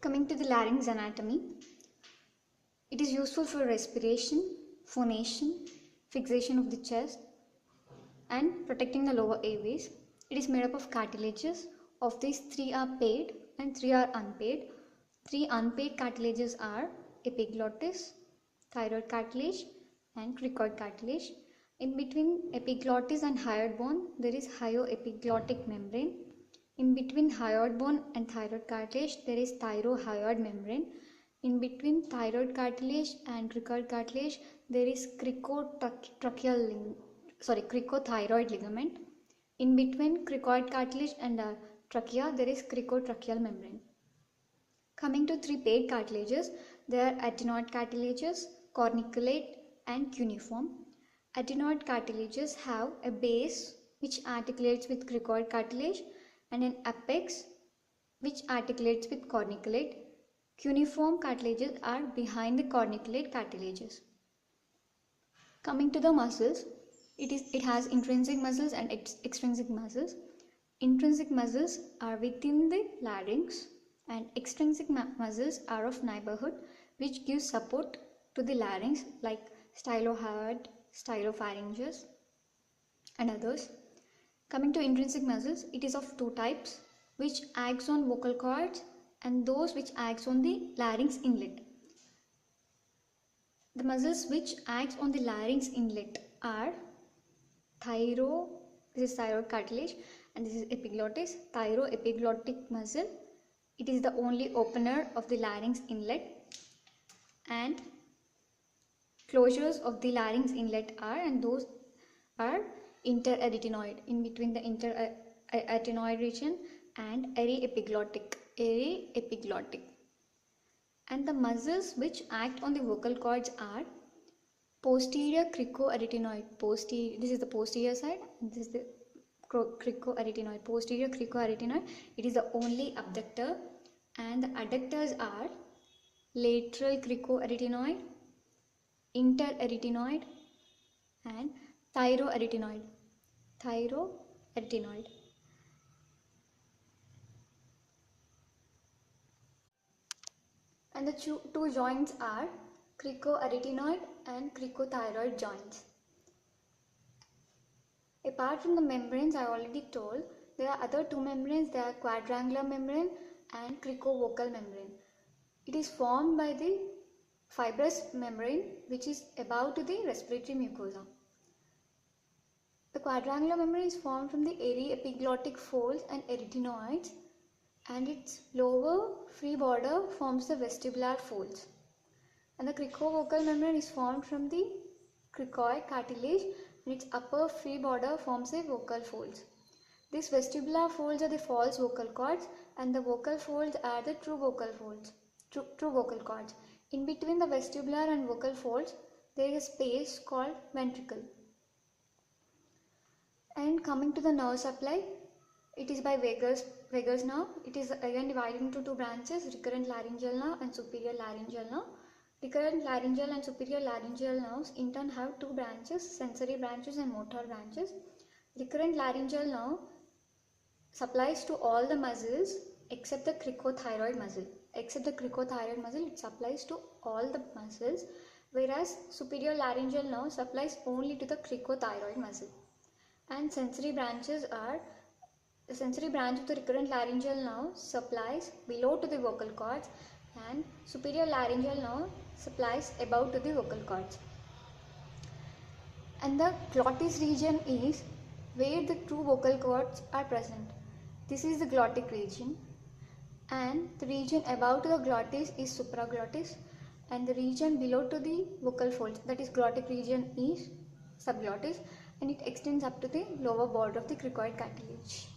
Coming to the larynx anatomy, it is useful for respiration, phonation, fixation of the chest, and protecting the lower airways. It is made up of cartilages. Of these, 3 are paired and 3 are unpaired. 3 unpaired cartilages are epiglottis, thyroid cartilage, and cricoid cartilage. In between epiglottis and hyoid bone, there is hyoepiglottic membrane. In between hyoid bone and thyroid cartilage, there is thyrohyoid membrane. In between thyroid cartilage and cricoid cartilage, there is cricothyroid ligament. In between cricoid cartilage and trachea, there is cricotracheal membrane. Coming to 3 paired cartilages, there are adenoid cartilages, corniculate, and cuneiform. Adenoid cartilages have a base which articulates with cricoid cartilage and an apex which articulates with corniculate. Cuneiform cartilages are behind the corniculate cartilages. Coming to the muscles, it has intrinsic muscles and extrinsic muscles. Intrinsic muscles are within the larynx and extrinsic muscles are of neighborhood which gives support to the larynx like stylohyoid, stylopharyngeus and others. Coming to intrinsic muscles, it is of 2 types which acts on vocal cords and those which acts on the larynx inlet. The muscles which acts on the larynx inlet are this is thyroid cartilage and this is epiglottis, thyroepiglottic muscle. It is the only opener of the larynx inlet, and closures of the larynx inlet are, and those are interarytenoid, in between the interarytenoid region, and aryepiglottic. And the muscles which act on the vocal cords are posterior cricoarytenoid. This is the posterior side, and this is the cricoarytenoid. Posterior cricoarytenoid, it is the only abductor, and the adductors are lateral cricoarytenoid, interarytenoid, and thyroarytenoid. And the 2 joints are cricoarytenoid and cricothyroid joints. Apart from the membranes I already told, there are other 2 membranes. They are quadrangular membrane and cricovocal membrane. It is formed by the fibrous membrane which is above to the respiratory mucosa. The quadrangular membrane is formed from the aryepiglottic folds and arytenoids, and its lower free border forms the vestibular folds. And the cricovocal membrane is formed from the cricoid cartilage, and its upper free border forms the vocal folds. These vestibular folds are the false vocal cords, and the vocal folds are the true vocal cords. In between the vestibular and vocal folds, there is a space called ventricle. And coming to the nerve supply, it is by vagus nerve. It is again divided into 2 branches, recurrent laryngeal nerve and superior laryngeal nerve. Recurrent laryngeal and superior laryngeal nerves in turn have 2 branches, sensory branches and motor branches. Recurrent laryngeal nerve supplies to all the muscles except the cricothyroid muscle. It supplies to all the muscles, whereas superior laryngeal nerve supplies only to the cricothyroid muscle. And sensory branches are, the sensory branch of the recurrent laryngeal nerve supplies below to the vocal cords, and superior laryngeal nerve supplies above to the vocal cords. And the glottis region is where the true vocal cords are present. This is the glottic region, and the region above to the glottis is supraglottis, and the region below to the vocal folds, that is glottic region, is subglottis, and it extends up to the lower border of the cricoid cartilage.